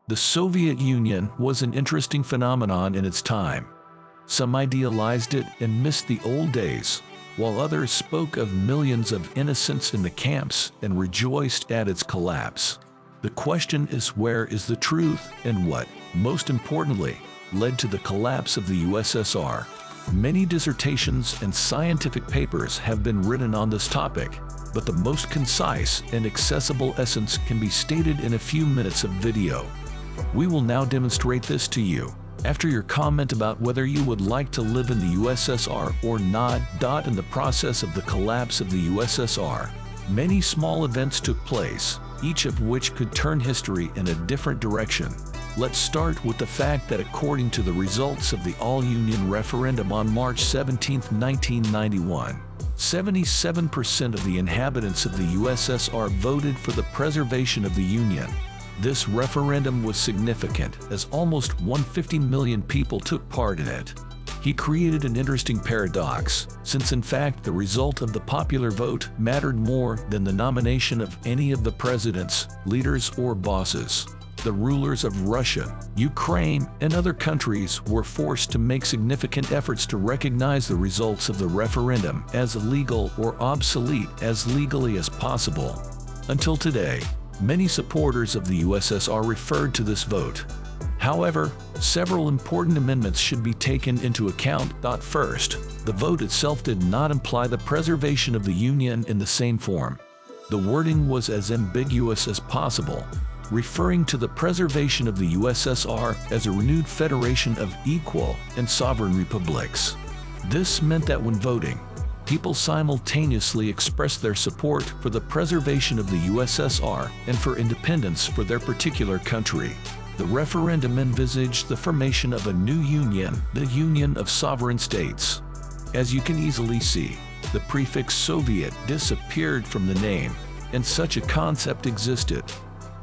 The Soviet Union was an interesting phenomenon in its time. Some idealized it and missed the old days, while others spoke of millions of innocents in the camps and rejoiced at its collapse. The question is, where is the truth, and what, most importantly, led to the collapse of the USSR? Many dissertations and scientific papers have been written on this topic, but the most concise and accessible essence can be stated in a few minutes of video. We will now demonstrate this to you. After your comment about whether you would like to live in the USSR or not. In the process of the collapse of the USSR, many small events took place, each of which could turn history in a different direction. Let's start with the fact that according to the results of the All-Union referendum on March 17, 1991, 77% of the inhabitants of the USSR voted for the preservation of the Union. This referendum was significant, as almost 150 million people took part in it. He created an interesting paradox, since in fact the result of the popular vote mattered more than the nomination of any of the presidents, leaders, or bosses. The rulers of Russia, Ukraine, and other countries were forced to make significant efforts to recognize the results of the referendum as illegal or obsolete as legally as possible. Until today, many supporters of the USSR referred to this vote. However, several important amendments should be taken into account. First, the vote itself did not imply the preservation of the Union in the same form. The wording was as ambiguous as possible, referring to the preservation of the USSR as a renewed federation of equal and sovereign republics. This meant that when voting, people simultaneously expressed their support for the preservation of the USSR and for independence for their particular country. The referendum envisaged the formation of a new union, the Union of Sovereign States. As you can easily see, the prefix Soviet disappeared from the name, and such a concept existed.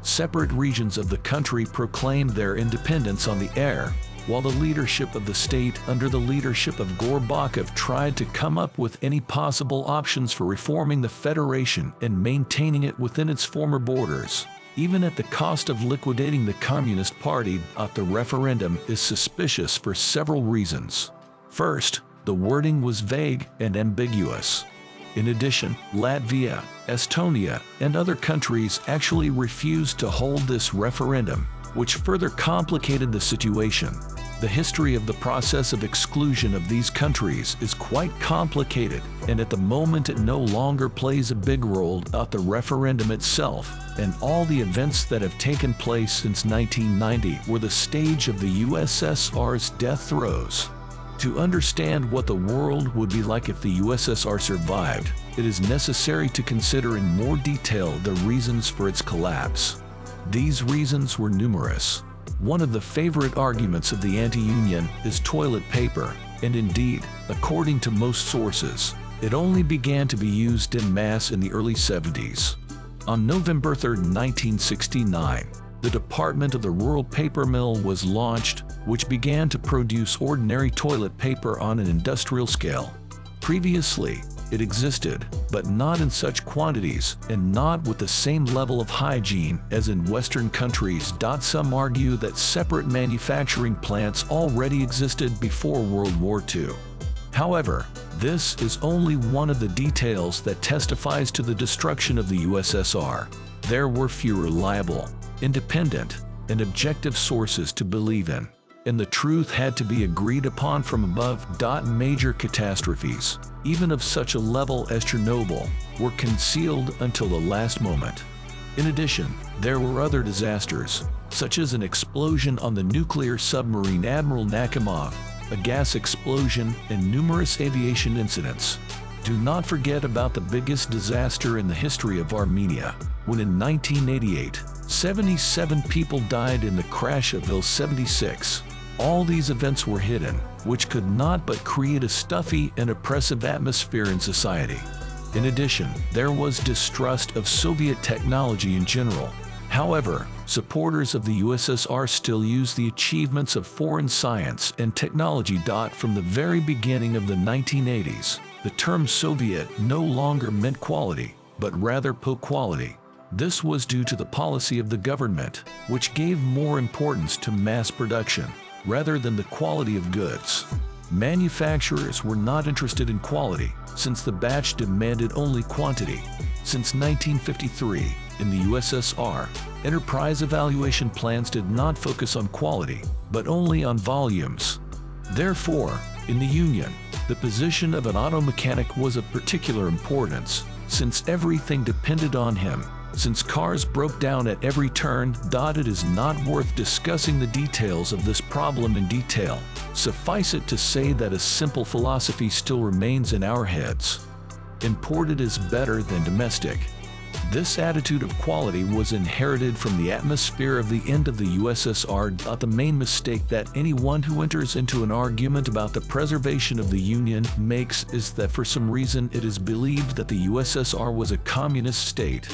Separate regions of the country proclaimed their independence on the air, while the leadership of the state under the leadership of Gorbachev tried to come up with any possible options for reforming the federation and maintaining it within its former borders, even at the cost of liquidating the Communist Party. The referendum is suspicious for several reasons. First, the wording was vague and ambiguous. In addition, Latvia, Estonia, and other countries actually refused to hold this referendum, which further complicated the situation. The history of the process of exclusion of these countries is quite complicated, and at the moment it no longer plays a big role. The referendum itself, and all the events that have taken place since 1990 were the stage of the USSR's death throes. To understand what the world would be like if the USSR survived, it is necessary to consider in more detail the reasons for its collapse. These reasons were numerous. One of the favorite arguments of the anti-union is toilet paper, and indeed, according to most sources, it only began to be used en masse in the early 70s. On November 3, 1969, the Department of the Rural Paper Mill was launched, which began to produce ordinary toilet paper on an industrial scale. Previously, it existed, but not in such quantities and not with the same level of hygiene as in Western countries. Some argue that separate manufacturing plants already existed before World War II. However, this is only one of the details that testifies to the destruction of the USSR. There were few reliable, independent, and objective sources to believe in, and the truth had to be agreed upon from above. Major catastrophes, even of such a level as Chernobyl, were concealed until the last moment. In addition, there were other disasters, such as an explosion on the nuclear submarine Admiral Nakhimov, a gas explosion, and numerous aviation incidents. Do not forget about the biggest disaster in the history of Armenia, when in 1988, 77 people died in the crash of Il-76. All these events were hidden, which could not but create a stuffy and oppressive atmosphere in society. In addition, there was distrust of Soviet technology in general. However, supporters of the USSR still use the achievements of foreign science and technology. From the very beginning of the 1980s, the term Soviet no longer meant quality, but rather poor quality. This was due to the policy of the government, which gave more importance to mass production rather than the quality of goods. Manufacturers were not interested in quality, since the batch demanded only quantity. Since 1953, in the USSR, enterprise evaluation plans did not focus on quality, but only on volumes. Therefore, in the Union, the position of an auto mechanic was of particular importance, since everything depended on him. Since cars broke down at every turn, it is not worth discussing the details of this problem in detail. Suffice it to say that a simple philosophy still remains in our heads. Imported is better than domestic. This attitude of quality was inherited from the atmosphere of the end of the USSR. The main mistake that anyone who enters into an argument about the preservation of the Union makes is that for some reason it is believed that the USSR was a communist state.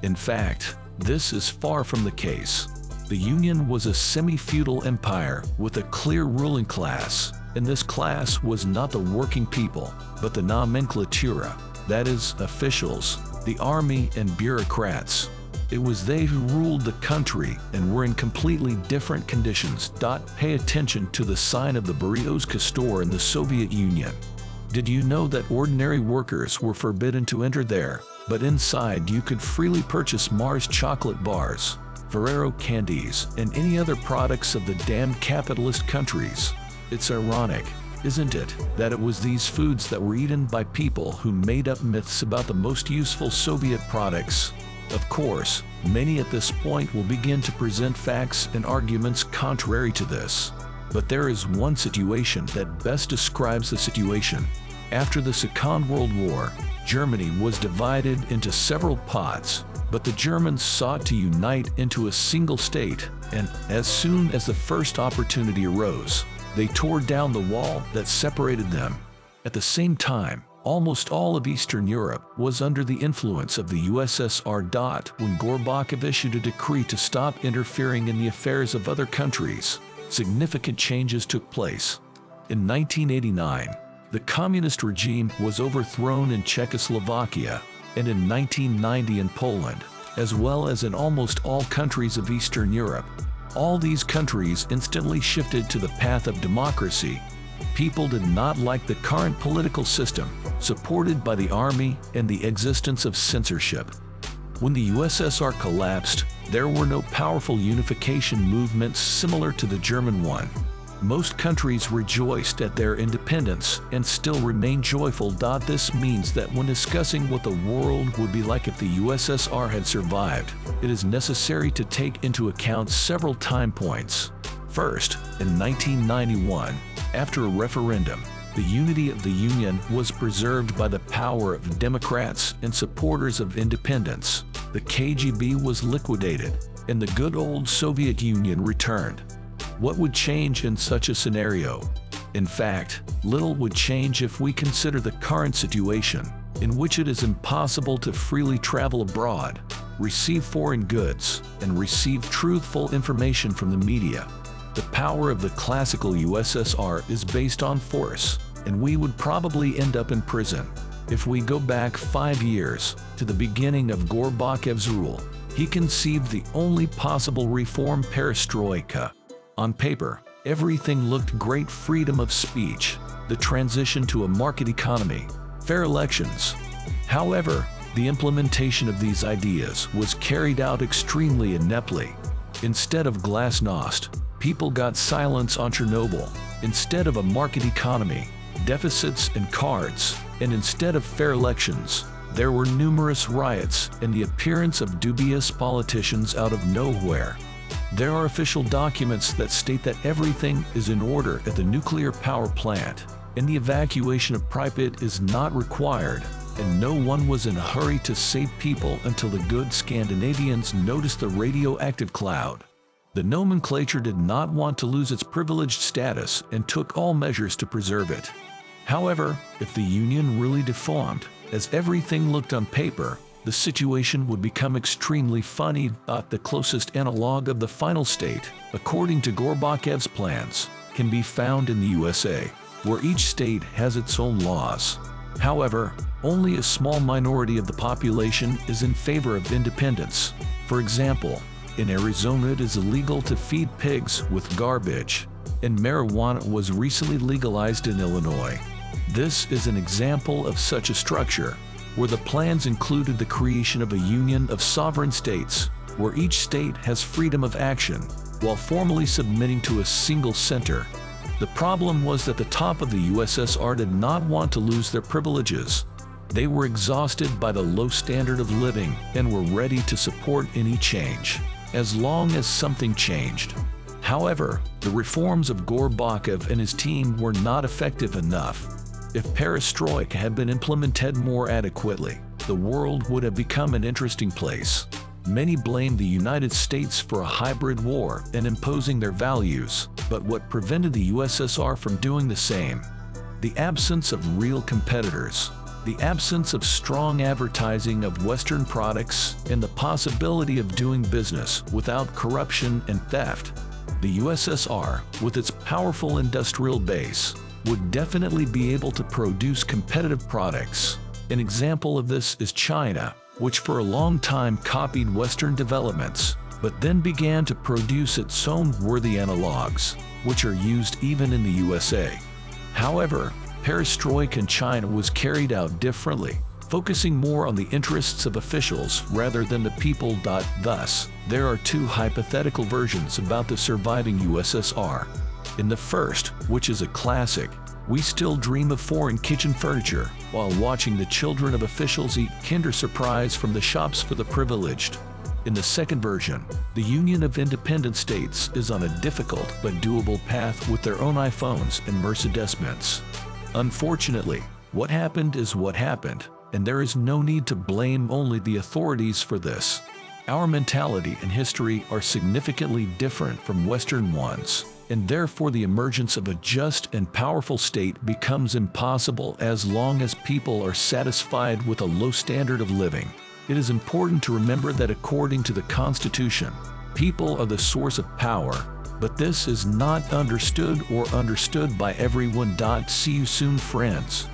In fact, this is far from the case. The Union was a semi-feudal empire with a clear ruling class, and this class was not the working people, but the nomenklatura, that is, officials, the army and bureaucrats. It was they who ruled the country and were in completely different conditions. Pay attention to the sign of the Berezovka store in the Soviet Union. Did you know that ordinary workers were forbidden to enter there, but inside you could freely purchase Mars chocolate bars, Ferrero candies, and any other products of the damned capitalist countries? It's ironic, isn't it, that it was these foods that were eaten by people who made up myths about the most useful Soviet products? Of course, many at this point will begin to present facts and arguments contrary to this. But there is one situation that best describes the situation. After the Second World War, Germany was divided into several pots, but the Germans sought to unite into a single state, and as soon as the first opportunity arose, they tore down the wall that separated them. At the same time, almost all of Eastern Europe was under the influence of the USSR. When Gorbachev issued a decree to stop interfering in the affairs of other countries, significant changes took place. In 1989, the communist regime was overthrown in Czechoslovakia, and in 1990 in Poland, as well as in almost all countries of Eastern Europe. All these countries instantly shifted to the path of democracy. People did not like the current political system, supported by the army and the existence of censorship. When the USSR collapsed, there were no powerful unification movements similar to the German one. Most countries rejoiced at their independence and still remain joyful. This means that when discussing what the world would be like if the USSR had survived, it is necessary to take into account several time points. First, in 1991, after a referendum, the unity of the Union was preserved by the power of Democrats and supporters of independence. The KGB was liquidated, and the good old Soviet Union returned. What would change in such a scenario? In fact, little would change if we consider the current situation, in which it is impossible to freely travel abroad, receive foreign goods, and receive truthful information from the media. The power of the classical USSR is based on force, and we would probably end up in prison. If we go back 5 years, to the beginning of Gorbachev's rule, he conceived the only possible reform, perestroika. On paper, everything looked great: freedom of speech, the transition to a market economy, fair elections. However, the implementation of these ideas was carried out extremely ineptly. Instead of glasnost, people got silence on Chernobyl. Instead of a market economy, deficits and cards, and instead of fair elections, there were numerous riots and the appearance of dubious politicians out of nowhere. There are official documents that state that everything is in order at the nuclear power plant, and the evacuation of Pripyat is not required, and no one was in a hurry to save people until the good Scandinavians noticed the radioactive cloud. The nomenclature did not want to lose its privileged status and took all measures to preserve it. However, if the Union really deformed, as everything looked on paper, the situation would become extremely funny. The closest analog of the final state, according to Gorbachev's plans, can be found in the USA, where each state has its own laws. However, Only a small minority of the population is in favor of independence. For example, in Arizona it is illegal to feed pigs with garbage, and marijuana was recently legalized in Illinois. This is an example of such a structure, where the plans included the creation of a union of sovereign states, where each state has freedom of action, while formally submitting to a single center. The problem was that the top of the USSR did not want to lose their privileges. They were exhausted by the low standard of living and were ready to support any change, as long as something changed. However, the reforms of Gorbachev and his team were not effective enough. If perestroika had been implemented more adequately, the world would have become an interesting place. Many blamed the United States for a hybrid war and imposing their values, but what prevented the USSR from doing the same? The absence of real competitors, the absence of strong advertising of Western products, and the possibility of doing business without corruption and theft. The USSR, with its powerful industrial base, would definitely be able to produce competitive products. An example of this is China, which for a long time copied Western developments, but then began to produce its own worthy analogs, which are used even in the USA. However, perestroika in China was carried out differently, focusing more on the interests of officials rather than the people. Thus, there are two hypothetical versions about the surviving USSR. In the first, which is a classic, we still dream of foreign kitchen furniture while watching the children of officials eat Kinder Surprise from the shops for the privileged. In the second version, the Union of Independent States is on a difficult but doable path with their own iPhones and Mercedes-Benz. Unfortunately, what happened is what happened, and there is no need to blame only the authorities for this. Our mentality and history are significantly different from Western ones, and therefore the emergence of a just and powerful state becomes impossible as long as people are satisfied with a low standard of living. It is important to remember that according to the Constitution, people are the source of power, but this is not understood by everyone. See you soon, friends.